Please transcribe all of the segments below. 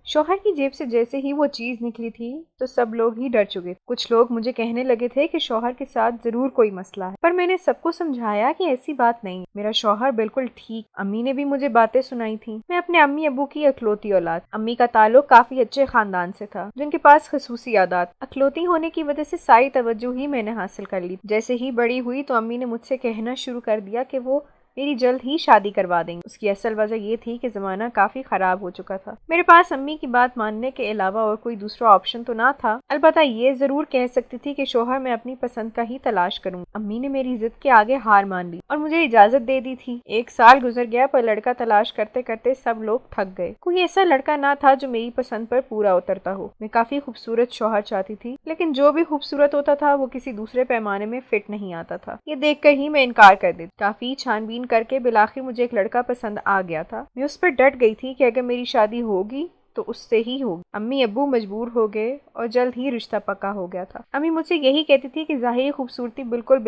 शौहर की जेब से जैसे ही वो चीज निकली थी तो सब लोग ही डर चुके थे। कुछ लोग मुझे कहने लगे थे कि शौहर के साथ जरूर कोई मसला है, पर मैंने सबको समझाया कि ऐसी बात नहीं, मेरा शौहर बिल्कुल ठीक। अम्मी ने भी मुझे बातें सुनाई थी। मैं अपने अम्मी अबू की अखलौती औलाद। अम्मी का ताल्लुक काफी अच्छे खानदान से था, जिनके पास खसूसी आदात। अखलौती होने की वजह से सारी तवज्जो ही मैंने हासिल कर ली। जैसे ही बड़ी हुई तो अम्मी ने मुझसे कहना शुरू कर दिया कि वो मेरी जल्द ही शादी करवा देंगे। उसकी असल वजह ये थी कि जमाना काफी खराब हो चुका था। मेरे पास अम्मी की बात मानने के अलावा और कोई दूसरा ऑप्शन तो ना था। अलबत्ता ये जरूर कह सकती थी कि शौहर मैं अपनी पसंद का ही तलाश करूंगी। अम्मी ने मेरी जिद के आगे हार मान ली और मुझे इजाजत दे दी थी। 1 साल गुजर गया, पर लड़का तलाश करते करते सब लोग थक गए। कोई ऐसा लड़का ना था जो मेरी पसंद पर पूरा उतरता हो। मैं काफी खूबसूरत शौहर चाहती थी, लेकिन जो भी खूबसूरत होता था वो किसी दूसरे पैमाने में फिट नहीं आता था। ये देखकर ही मैं इनकार कर देती। काफी छानबीन करके बिलाखिर मुझे एक लड़का पसंद आ गया था। मैं उस पर डट गई थी कि अगर मेरी शादी होगी तो उससे ही होगी। अम्मी अब्बू मजबूर हो गए और जल्द ही रिश्ता पक्का हो गया था। अम्मी मुझसे यही कहती थी कि ज़ाहिरी खूबसूरती बिल्कुल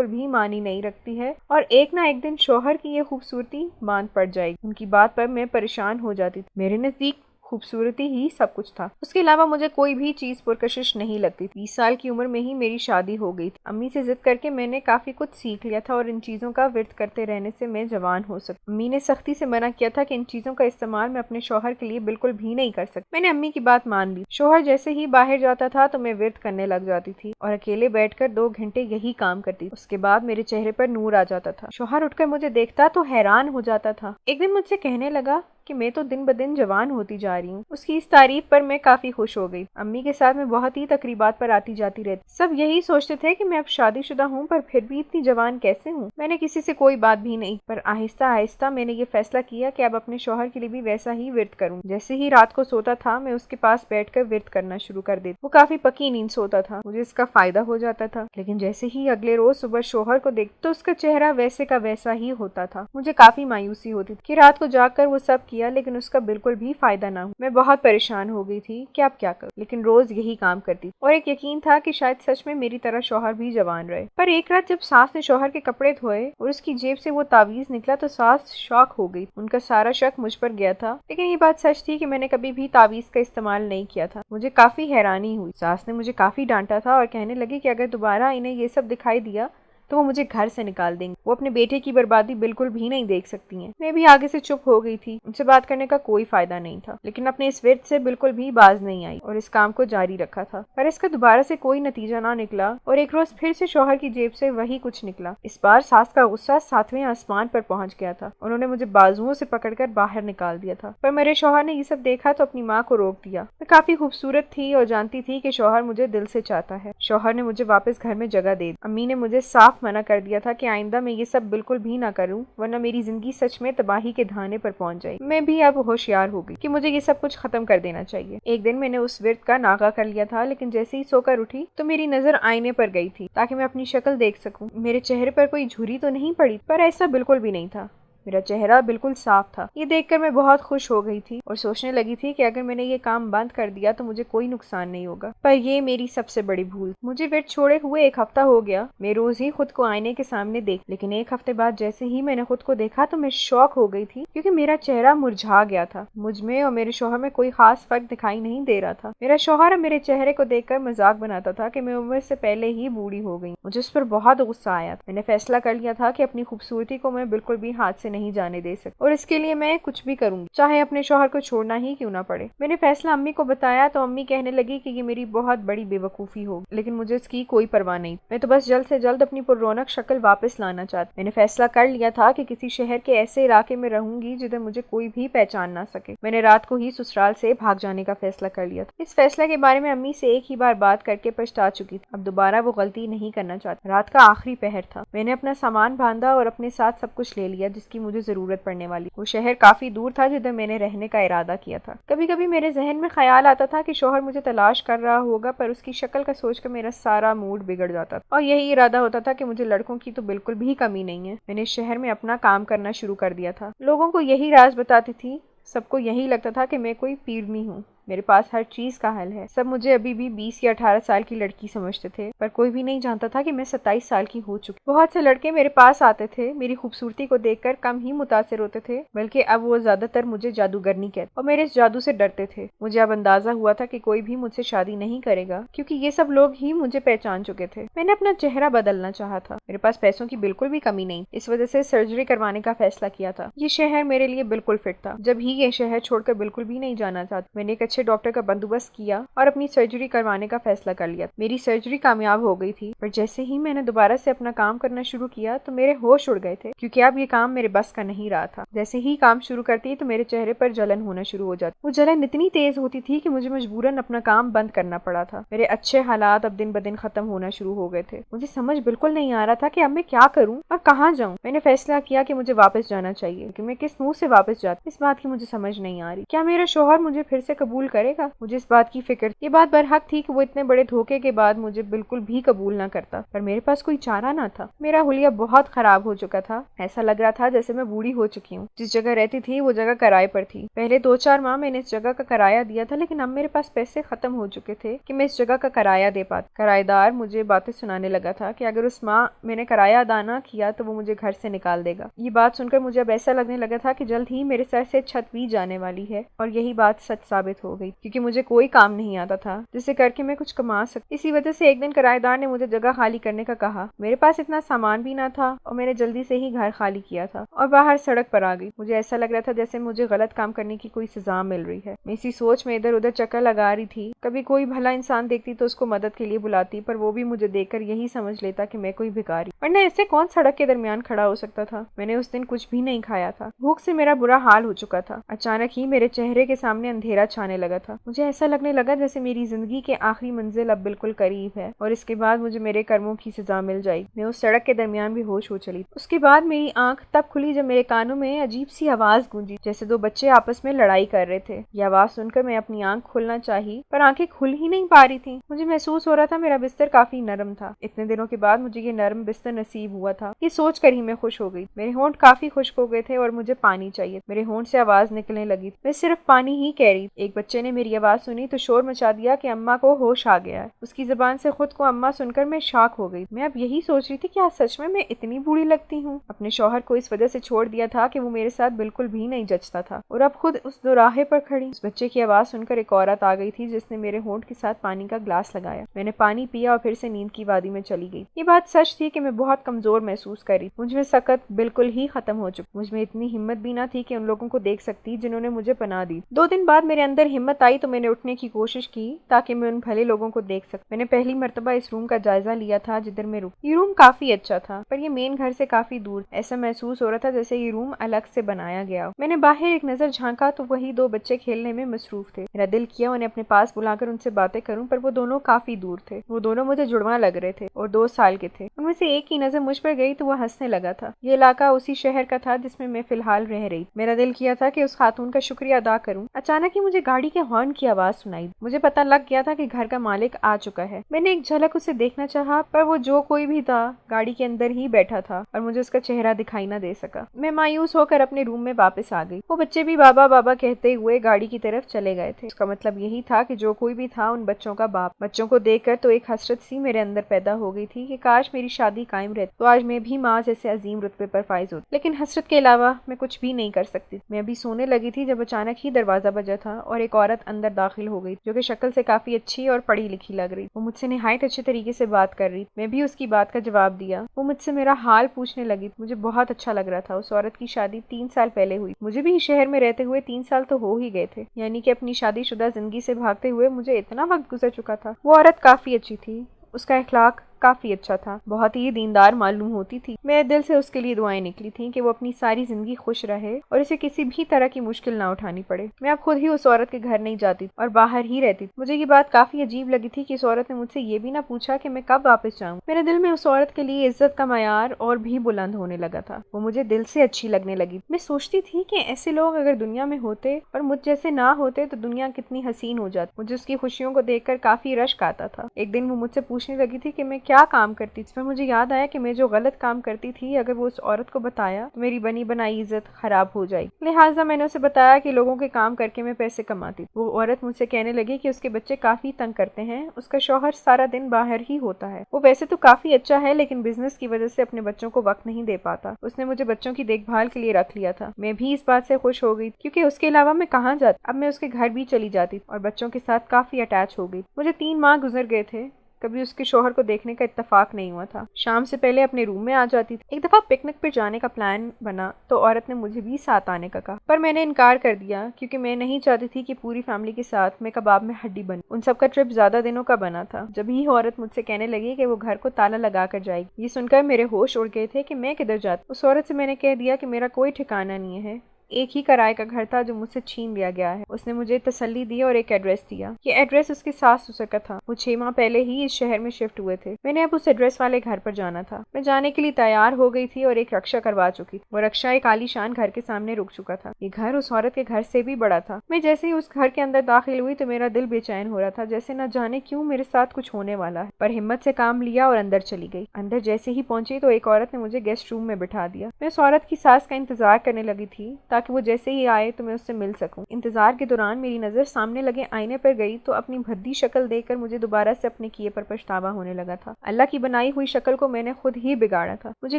भी मानी नहीं रखती है और एक ना एक दिन शौहर की ये खूबसूरती मांद पड़ जाएगी। उनकी बात पर मैं परेशान हो जाती थी। मेरे नजदीक खूबसूरती ही सब कुछ था, उसके अलावा मुझे कोई भी चीज पुरकशिश नहीं लगती थी। 20 साल की उम्र में ही मेरी शादी हो गई थी। अम्मी से जिद करके मैंने काफी कुछ सीख लिया था और इन चीजों का विर्त करते रहने से मैं जवान हो सकती। अम्मी ने सख्ती से मना किया था कि इन चीजों का इस्तेमाल मैं अपने शौहर के लिए बिल्कुल भी नहीं कर सकती। मैंने अम्मी की बात मान ली। शौहर जैसे ही बाहर जाता था तो मैं विर्त करने लग जाती थी और अकेले बैठकर 2 घंटे यही काम करती। उसके बाद मेरे चेहरे पर नूर आ जाता था। शौहर उठकर मुझे देखता तो हैरान हो जाता था। एक दिन मुझसे कहने लगा कि मैं तो दिन ब दिन जवान होती जा रही हूँ। उसकी इस तारीफ पर मैं काफी खुश हो गई। अम्मी के साथ मैं बहुत ही तकरीबात पर आती जाती रहती। सब यही सोचते थे कि मैं अब शादीशुदा हूँ, पर फिर भी इतनी जवान कैसे हूँ। मैंने किसी से कोई बात भी नहीं, पर आहिस्ता आहिस्ता मैंने ये फैसला किया कि अब अपने शौहर के लिए भी वैसा ही विर्त करूँ। जैसे ही रात को सोता था मैं उसके पास बैठकर विर्त करना शुरू कर देती। वो काफी पक्की नींद सोता था, मुझे इसका फायदा हो जाता था। लेकिन जैसे ही अगले रोज सुबह शौहर को देखती तो उसका चेहरा वैसे का वैसा ही होता था। मुझे काफी मायूसी होती थी कि रात को जाकर वो सब किया, लेकिन उसका बिल्कुल भी फायदा ना हुआ। मैं बहुत परेशान हो गई थी कि अब क्या करूं, लेकिन रोज यही काम करती और एक यकीन था कि शायद सच में मेरी तरह शौहर भी जवान रहे। पर एक रात जब सास ने शौहर के कपड़े धोए और उसकी जेब से वो तावीज निकला तो सास शॉक हो गई। उनका सारा शक मुझ पर गया था, लेकिन ये बात सच थी कि मैंने कभी भी तावीज का इस्तेमाल नहीं किया था। मुझे काफी हैरानी हुई। सास ने मुझे काफी डांटा था और कहने लगी कि अगर दोबारा इन्हें ये सब दिखाई दिया तो वो मुझे घर से निकाल देंगे। वो अपने बेटे की बर्बादी बिल्कुल भी नहीं देख सकती हैं। मैं भी आगे से चुप हो गई थी। उनसे बात करने का कोई फायदा नहीं था, लेकिन अपने इस विर्त से बिल्कुल भी बाज नहीं आई और इस काम को जारी रखा था। पर इसका दोबारा से कोई नतीजा ना निकला और एक रोज फिर से शौहर की जेब से वही कुछ निकला। इस बार सास का गुस्सा 7वें आसमान पर पहुंच गया था। उन्होंने मुझे बाजुओं से पकड़कर बाहर निकाल दिया था। पर मेरे शौहर ने ये सब देखा तो अपनी माँ को रोक दिया। मैं काफी खूबसूरत थी और जानती थी कि शौहर मुझे दिल से चाहता है। शौहर ने मुझे वापस घर में जगह दे दी। अम्मी ने मुझे साफ मना कर दिया था कि आइंदा मैं ये सब बिल्कुल भी ना करूं, वरना मेरी जिंदगी सच में तबाही के धाने पर पहुंच जाएगी। मैं भी अब होशियार हो गई कि मुझे ये सब कुछ खत्म कर देना चाहिए। एक दिन मैंने उस विर्त का नागा कर लिया था, लेकिन जैसे ही सोकर उठी तो मेरी नजर आईने पर गई थी ताकि मैं अपनी शक्ल देख सकूं। मेरे चेहरे पर कोई झुर्री तो नहीं पड़ी, पर ऐसा बिल्कुल भी नहीं था। मेरा चेहरा बिल्कुल साफ था। ये देखकर मैं बहुत खुश हो गई थी और सोचने लगी थी कि अगर मैंने ये काम बंद कर दिया तो मुझे कोई नुकसान नहीं होगा। पर ये मेरी सबसे बड़ी भूल। मुझे विर्त छोड़े हुए 1 हफ्ता हो गया। मैं रोज ही खुद को आईने के सामने देख, लेकिन 1 हफ्ते बाद जैसे ही मैंने खुद को देखा तो मैं शॉक हो गई थी, क्योंकि मेरा चेहरा मुरझा गया था। मुझ में और मेरे शौहर में कोई खास फर्क दिखाई नहीं दे रहा था। मेरा शौहर मेरे चेहरे को देखकर मजाक बनाता था कि मैं उम्र से पहले ही बूढ़ी हो गई। मुझे उस पर बहुत गुस्सा आया। मैंने फैसला कर लिया था कि अपनी खूबसूरती को मैं बिल्कुल भी हाथ से नहीं जाने दे सकती और इसके लिए मैं कुछ भी करूंगी, चाहे अपने शौहर को छोड़ना ही क्यों ना पड़े। मैंने फैसला अम्मी को बताया तो अम्मी कहने लगी कि ये मेरी बहुत बड़ी बेवकूफी होगी, लेकिन मुझे इसकी कोई परवाह नहीं। मैं तो बस जल्द से जल्द अपनी पुररौनक शक्ल वापस लाना चाहती। मैंने फैसला कर लिया था कि किसी शहर के ऐसे इलाके में रहूंगी जिधर मुझे कोई भी पहचान ना सके। मैंने रात को ही ससुराल से भाग जाने का फैसला कर लिया था। इस फैसले के बारे में अम्मी से एक ही बार बात करके पछता चुकी थी। अब दोबारा वो गलती नहीं करना चाहती। रात का आखिरी पहर था। मैंने अपना सामान बांधा और अपने साथ सब कुछ ले लिया जिसकी मुझे जरूरत पड़ने वाली। वो शहर काफी दूर था जिधर मैंने रहने का इरादा किया था। कभी कभी मेरे जहन में ख्याल आता था कि शौहर मुझे तलाश कर रहा होगा, पर उसकी शक्ल का सोचकर मेरा सारा मूड बिगड़ जाता था और यही इरादा होता था कि मुझे लड़कों की तो बिल्कुल भी कमी नहीं है। मैंने शहर में अपना काम करना शुरू कर दिया था। लोगों को यही राज बताती थी। सबको यही लगता था कि मैं कोई पीरनी हूँ। मेरे पास हर चीज का हल है। सब मुझे अभी भी 20 या 18 साल की लड़की समझते थे, पर कोई भी नहीं जानता था कि मैं 27 साल की हो चुकी। बहुत से लड़के मेरे पास आते थे, मेरी खूबसूरती को देखकर कम ही मुतासिर होते थे, बल्कि अब वो ज्यादातर मुझे जादूगरनी कहते और मेरे इस जादू से डरते थे। मुझे अब अंदाजा हुआ था कि कोई भी मुझसे शादी नहीं करेगा, क्योंकि ये सब लोग ही मुझे पहचान चुके थे। मैंने अपना चेहरा बदलना चाहा था। मेरे पास पैसों की बिल्कुल भी कमी नहीं, इस वजह से सर्जरी करवाने का फैसला किया था। ये शहर मेरे लिए बिल्कुल फिट था। जब ही ये शहर छोड़कर बिल्कुल भी नहीं जाना चाहती, मैंने एक अच्छे डॉक्टर का बंदोबस्त किया और अपनी सर्जरी करवाने का फैसला कर लिया। मेरी सर्जरी कामयाब हो गई थी, पर जैसे ही मैंने दोबारा से अपना काम करना शुरू किया तो मेरे होश उड़ गए थे, क्योंकि अब ये काम मेरे बस का नहीं रहा था। जैसे ही काम शुरू करती तो मेरे चेहरे पर जलन होना शुरू हो जाती। वो जलन इतनी तेज होती थी कि मुझे मजबूरन अपना काम बंद करना पड़ा था। मेरे अच्छे हालात अब दिन ब दिन खत्म होना शुरू हो गए थे। मुझे समझ बिल्कुल नहीं आ रहा था कि अब मैं क्या करूं और कहाँ जाऊं। मैंने फैसला किया कि मुझे वापस जाना चाहिए, कि मैं किस मुंह से वापस जाती, इस बात की मुझे समझ नहीं आ रही। क्या मेरा शौहर मुझे फिर से कबूल करेगा? मुझे इस बात की फिक्र। ये बात बरहक थी कि वो इतने बड़े धोखे के बाद मुझे बिल्कुल भी कबूल ना करता, पर मेरे पास कोई चारा ना था। मेरा हुलिया बहुत खराब हो चुका था। ऐसा लग रहा था जैसे मैं बूढ़ी हो चुकी हूँ। जिस जगह रहती थी वो जगह किराए पर थी। पहले 2-4 माह मैंने इस जगह का किराया दिया था, लेकिन अब मेरे पास पैसे खत्म हो चुके थे कि मैं इस जगह का किराया दे पाती। किराएदार मुझे बातें सुनाने लगा था कि अगर उस माह मैंने किराया अदा ना किया तो वो मुझे घर से निकाल देगा। ये बात सुनकर मुझे अब ऐसा लगने लगा था कि जल्द ही मेरे सर से छत भी जाने वाली है, और यही बात सच साबित हो गई, क्योंकि मुझे कोई काम नहीं आता था जिसे करके मैं कुछ कमा सकती। इसी वजह से एक दिन किराएदार ने मुझे जगह खाली करने का कहा। मेरे पास इतना सामान भी ना था और मैंने जल्दी से ही घर खाली किया था और बाहर सड़क पर आ गई। मुझे ऐसा लग रहा था जैसे मुझे गलत काम करने की कोई सजा मिल रही है। मैं इसी सोच में इधर उधर चक्कर लगा रही थी। कभी कोई भला इंसान देखती तो उसको मदद के लिए बुलाती, पर वो भी मुझे देखकर यही समझ लेता कि मैं कोई भिखारी। वरना ऐसे कौन सड़क के दरमियान खड़ा हो सकता था। मैंने उस दिन कुछ भी नहीं खाया था। भूख से मेरा बुरा हाल हो चुका था। अचानक ही मेरे चेहरे के सामने अंधेरा छाने लगा था। मुझे ऐसा लगने लगा जैसे मेरी जिंदगी के आखिरी मंजिल अब बिल्कुल करीब है और इसके बाद मुझे मेरे कर्मों की सजा मिल जाएगी। मैं उस सड़क के दरमियान भी होश हो चली। उसके बाद मेरी आंख तब खुली जब मेरे कानों में अजीब सी आवाज गूंजी, जैसे 2 बच्चे आपस में लड़ाई कर रहे थे। ये आवाज सुनकर मैं अपनी आंख खोलना चाही, पर आंखें खुल ही नहीं पा रही थी। मुझे महसूस हो रहा था मेरा बिस्तर काफी नरम था। इतने दिनों के बाद मुझे ये नरम बिस्तर नसीब हुआ था। ये सोच कर ही मैं खुश हो गई। मेरे होंठ काफी खुश्क हो गए थे और मुझे पानी चाहिए। मेरे होंठ से आवाज निकलने लगी। मैं सिर्फ पानी ही कह रही। एक बच्चे ने मेरी आवाज सुनी तो शोर मचा दिया कि अम्मा को होश आ गया है। उसकी जुबान से खुद को अम्मा सुनकर मैं शॉक हो गई। मैं अब यही सोच रही थी कि आज सच में मैं इतनी बूढ़ी लगती हूँ। अपने शौहर को इस वजह से छोड़ दिया था कि वो मेरे साथ बिल्कुल भी नहीं जचता था, और अब खुद उस दोराहे पर खड़ी। उस बच्चे की आवाज सुनकर एक औरत आ गई थी जिसने मेरे होंठ के साथ पानी का ग्लास लगाया। मैंने पानी पिया और फिर से नींद की वादी में चली गई। ये बात सच थी कि मैं बहुत कमजोर महसूस कर रही। मुझ में सकत बिल्कुल ही खत्म हो चुकी। मुझ में इतनी हिम्मत भी ना थी कि उन लोगों को देख सकती जिन्होंने मुझे पनाह दी। 2 दिन बाद मेरे अंदर हिम्मत आई तो मैंने उठने की कोशिश की ताकि मैं उन भले लोगों को देख सकूं। मैंने पहली मर्तबा इस रूम का जायजा लिया था जिधर मैं रुकी। ये रूम काफी अच्छा था, पर ये मेन घर से काफी दूर। ऐसा महसूस हो रहा था जैसे ये रूम अलग से बनाया गया। मैंने बाहर एक नजर झांका तो वही 2 बच्चे खेलने में मसरूफ थे। मेरा दिल किया उन्हें अपने पास बुलाकर उनसे बातें करूं, पर वो दोनों काफी दूर थे। वो दोनों मुझे जुड़वा लग रहे थे और 2 साल के थे। उनमें से एक की नजर मुझ पर गई तो वो हंसने लगा था। ये इलाका उसी शहर का था जिसमें मैं फिलहाल रह रही। मेरा दिल किया था कि उस खातून का शुक्रिया अदा करूं। अचानक ही मुझे गाड़ी के हॉर्न की आवाज सुनाई। मुझे पता लग गया था कि घर का मालिक आ चुका है। मैंने एक झलक उसे देखना चाहा, पर वो जो कोई भी था गाड़ी के अंदर ही बैठा था और मुझे उसका चेहरा दिखाई ना दे सका। मैं मायूस होकर अपने रूम में वापस आ गई। वो बच्चे भी बाबा बाबा कहते हुए गाड़ी की तरफ चले गए थे। उसका मतलब यही था कि जो कोई भी था उन बच्चों का बाप। बच्चों को देखकर तो एक हसरत सी मेरे अंदर पैदा हो गई थी कि काश मेरी शादी कायम रहती तो आज मैं भी माँ जैसे अजीम रुतबे पर फाइज होती। लेकिन हसरत के अलावा मैं कुछ भी नहीं कर सकती। मैं अभी सोने लगी थी जब अचानक ही दरवाजा बजा था और एक औरत अंदर दाखिल हो गई, जो कि शक्ल से काफी अच्छी और पढ़ी लिखी लग रही। वो मुझसे निहायत अच्छे तरीके से बात कर रही। मैं भी उसकी बात का जवाब दिया। वो मुझसे मेरा हाल पूछने लगी। मुझे बहुत अच्छा लग रहा था। उस औरत की शादी 3 साल पहले हुई। मुझे भी इस शहर में रहते हुए 3 साल तो हो ही गए थे, यानी कि अपनी शादीशुदा जिंदगी से भागते हुए मुझे इतना वक्त गुजर चुका था। वो औरत काफी अच्छी थी। उसका इखलाक काफी अच्छा था। बहुत ही दीनदार मालूम होती थी। मेरे दिल से उसके लिए दुआएं निकली थी कि वो अपनी सारी जिंदगी खुश रहे और इसे किसी भी तरह की मुश्किल ना उठानी पड़े। मैं अब खुद ही उस औरत के घर नहीं जाती और बाहर ही रहती। मुझे ये बात काफी अजीब लगी थी कि इस औरत ने मुझसे ये भी ना पूछा कि मैं कब वापस जाऊं। मेरे दिल में उस औरत के लिए इज्जत का मयार और भी बुलंद होने लगा था। वो मुझे दिल से अच्छी लगने लगी। मैं सोचती थी कि ऐसे लोग अगर दुनिया में होते और मुझ जैसे ना होते तो दुनिया कितनी हसीन हो जाती। मुझे उसकी खुशियों को देखकर काफी रश्क आता था। एक दिन वो मुझसे पूछने लगी थी कि मैं क्या काम करती थी। फिर मुझे याद आया कि मैं जो गलत काम करती थी अगर वो उस औरत को बताया तो मेरी बनी बनाई इज्जत खराब हो जाएगी। लिहाजा मैंने उसे बताया कि लोगों के काम करके मैं पैसे कमाती थी। वो औरत मुझसे कहने लगी कि उसके बच्चे काफी तंग करते हैं, उसका शौहर सारा दिन बाहर ही होता है, वो वैसे तो काफी अच्छा है लेकिन बिजनेस की वजह से अपने बच्चों को वक्त नहीं दे पाता। उसने मुझे बच्चों की देखभाल के लिए रख लिया था। मैं भी इस बात से खुश हो गई क्योंकि उसके अलावा मैं कहाँ जाती। अब मैं उसके घर भी चली जाती और बच्चों के साथ काफी अटैच हो गई। मुझे 3 माह गुजर गए थे, कभी उसके शौहर को देखने का इत्तेफाक नहीं हुआ था। शाम से पहले अपने रूम में आ जाती थी। एक दफा पिकनिक पर जाने का प्लान बना तो औरत ने मुझे भी साथ आने का कहा, पर मैंने इनकार कर दिया क्योंकि मैं नहीं चाहती थी कि पूरी फैमिली के साथ मैं कबाब में हड्डी बन। उन सबका ट्रिप ज्यादा दिनों का बना था। जब ही औरत मुझसे कहने लगी कि वो घर को ताला लगा कर जाएगी, ये सुनकर मेरे होश उड़ गए थे कि मैं किधर जाती। उस औरत से मैंने कह दिया कि मेरा कोई ठिकाना नहीं है, एक ही किराए का घर था जो मुझसे छीन लिया गया है। उसने मुझे तसल्ली दी और एक एड्रेस दिया। ये एड्रेस उसके सास ससुर का था। वो 6 माह पहले ही इस शहर में शिफ्ट हुए थे। मैंने अब उस एड्रेस वाले घर पर जाना था। मैं जाने के लिए तैयार हो गई थी और एक रक्षा करवा चुकी थी। वो रक्षा एक आलीशान घर के सामने रुक चुका था। ये घर उस औरत के घर से भी बड़ा था। मैं जैसे ही उस घर के अंदर दाखिल हुई तो मेरा दिल बेचैन हो रहा था, जैसे न जाने क्यों मेरे साथ कुछ होने वाला है। पर हिम्मत से काम लिया और अंदर चली गई। अंदर जैसे ही पहुंची तो एक औरत ने मुझे गेस्ट रूम में बिठा दिया। मैं उस औरत की सास का इंतजार करने लगी थी ताकि वो जैसे ही आए तो मैं उससे मिल सकूं। इंतजार के दौरान मेरी नजर सामने लगे आईने पर गई तो अपनी भद्दी शक्ल देखकर मुझे दोबारा से अपने किए पर पछतावा होने लगा था। अल्लाह की बनाई हुई शक्ल को मैंने खुद ही बिगाड़ा था। मुझे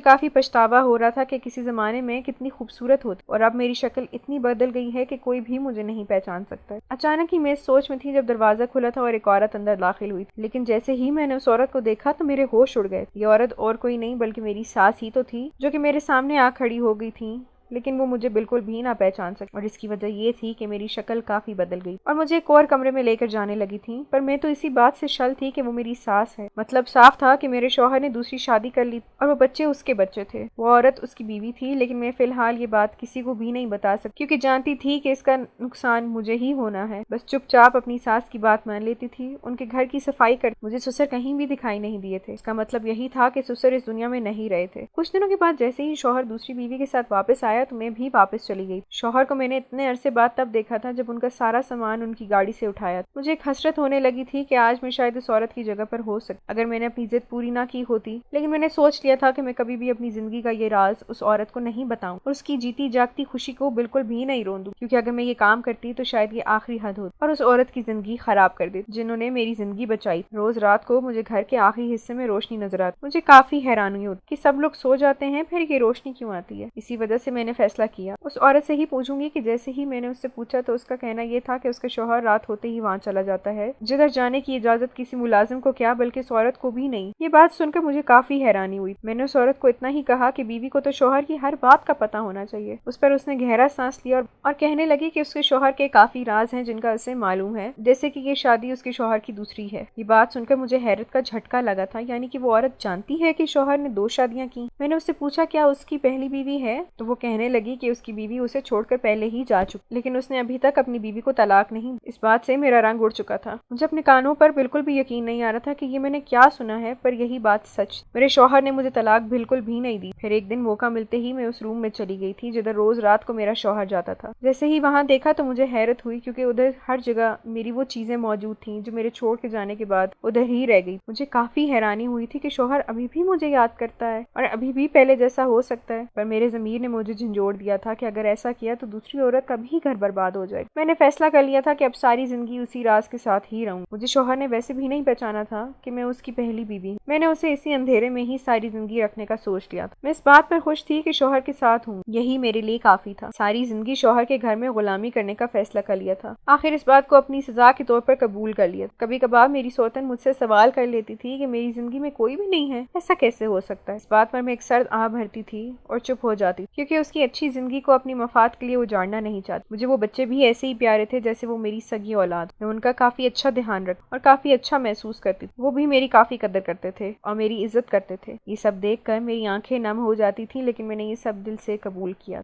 काफी पछतावा हो रहा था कि किसी जमाने में कितनी खूबसूरत होती और अब मेरी शक्ल इतनी बदल गई है कि कोई भी मुझे नहीं पहचान सकता। अचानक ही मैं इस सोच में थी जब दरवाजा खुला था और एक औरत अंदर दाखिल हुई थी। लेकिन जैसे ही मैंने उस औरत को देखा तो मेरे होश उड़ गए। ये औरत और कोई नहीं बल्कि मेरी सास ही तो थी जो कि मेरे सामने आ खड़ी हो गई थी, लेकिन वो मुझे बिल्कुल भी ना पहचान सकी। और इसकी वजह ये थी कि मेरी शक्ल काफी बदल गई और मुझे एक और कमरे में लेकर जाने लगी थी। पर मैं तो इसी बात से शल थी कि वो मेरी सास है। मतलब साफ था कि मेरे शौहर ने दूसरी शादी कर ली और वो बच्चे उसके बच्चे थे। वो औरत उसकी बीवी थी, लेकिन मैं फिलहाल ये बात किसी को भी नहीं बता सकती क्योंकि जानती थी कि इसका नुकसान मुझे ही होना है। बस चुपचाप अपनी सास की बात मान लेती थी। उनके घर की सफाई कर मुझे ससुर कहीं भी दिखाई नहीं दिए थे। इसका मतलब यही था कि ससुर इस दुनिया में नहीं रहे थे। कुछ दिनों के बाद जैसे ही शौहर दूसरी बीवी के साथ वापस आया तो मैं भी वापस चली गई। शौहर को मैंने इतने अरसे बाद तब देखा था जब उनका सारा सामान उनकी गाड़ी से उठाया। मुझे एक हसरत होने लगी थी कि आज मैं शायद उस औरत की जगह पर हो सकती अगर मैंने अपनी जिद पूरी ना की होती। लेकिन मैंने सोच लिया था कि मैं कभी भी अपनी जिंदगी का ये राज उस औरत को नहीं बताऊं और उसकी जीती जागती खुशी को बिल्कुल भी नहीं रोंदू, क्योंकि अगर मैं ये काम करती तो शायद ये आखिरी हद होती और उस औरत की जिंदगी खराब कर देती जिन्होंने मेरी जिंदगी बचाई। रोज रात को मुझे घर के आखिरी हिस्से में रोशनी नजर आती। मुझे काफी हैरानी होती कि सब लोग सो जाते हैं, फिर ये रोशनी क्यों आती है। इसी वजह से मैंने फैसला किया उस औरत से ही पूछूंगी कि जैसे ही मैंने उससे पूछा तो उसका कहना यह था कि उसका शौहर रात होते ही वहां चला जाता है, जिधर जाने की इजाजत किसी मुलाजिम को क्या बल्कि उस औरत को भी नहीं। ये बात सुनकर मुझे काफी हैरानी हुई। मैंने उस औरत को इतना ही कहा कि बीवी को तो शौहर की हर बात का पता होना चाहिए। उस पर उसने गहरा सांस लिया और कहने लगी कि उसके शौहर के काफी राज हैं जिनका उसे मालूम है, जैसे कि ये शादी उसके शौहर की दूसरी है। ये बात सुनकर मुझे हैरत का झटका लगा था, यानी कि वो औरत जानती है कि शौहर ने 2 शादियां की। मैंने उससे पूछा क्या उसकी पहली बीवी है, तो वो कहने लगी कि उसकी बीवी उसे छोड़कर पहले ही जा चुकी, लेकिन उसने अभी तक अपनी बीवी को तलाक नहीं। इस बात से मेरा रंग उड़ चुका था। मुझे अपने कानों पर बिल्कुल भी यकीन नहीं आ रहा था कि ये मैंने क्या सुना है, पर यही बात सच। मेरे शौहर ने मुझे तलाक बिल्कुल भी नहीं दी। फिर एक दिन मौका मिलते ही मैं उस रूम में चली गई थी जिधर रोज रात को मेरा शौहर जाता था। जैसे ही वहां देखा तो मुझे हैरत हुई क्योंकि उधर हर जगह मेरी वो चीजें मौजूद थी जो मेरे छोड़ के जाने के बाद उधर ही रह गई। मुझे काफी हैरानी हुई थी कि शौहर अभी भी मुझे याद करता है और अभी भी पहले जैसा हो सकता है, पर मेरे ज़मीर ने मुझे झंझोड़ दिया था कि अगर ऐसा किया तो दूसरी औरत का भी घर बर्बाद हो जाएगी। मैंने फैसला कर लिया था कि अब सारी जिंदगी उसी राज के साथ ही रहूं। मुझे शौहर ने वैसे भी नहीं पहचाना था कि मैं उसकी पहली बीवी। मैंने उसे इसी अंधेरे में ही सारी जिंदगी रखने का सोच लिया था। मैं इस बात पर खुश थी कि शौहर के साथ हूँ, यही मेरे लिए काफी था। सारी जिंदगी शौहर के घर में गुलामी करने का फैसला कर लिया था। आखिर इस बात को अपनी सजा के तौर पर कबूल कर लिया। कभी कभार मेरी सौतन मुझसे सवाल कर लेती थी कि मेरी जिंदगी में कोई भी नहीं है, ऐसा कैसे हो सकता है। इस बात पर मैं एक सर्द आह भरती थी और चुप हो जाती क्योंकि उसकी अच्छी जिंदगी को अपनी मफाद के लिए उजाड़ना नहीं चाहती। मुझे वो बच्चे भी ऐसे ही प्यारे थे जैसे वो मेरी सगी औलाद। मैं उनका काफी अच्छा ध्यान रख और काफी अच्छा महसूस करती थी। वो भी मेरी काफी कदर करते थे और मेरी इज्जत करते थे। ये सब देखकर मेरी आंखें नम हो जाती थी, लेकिन मैंने ये सब दिल से कबूल किया।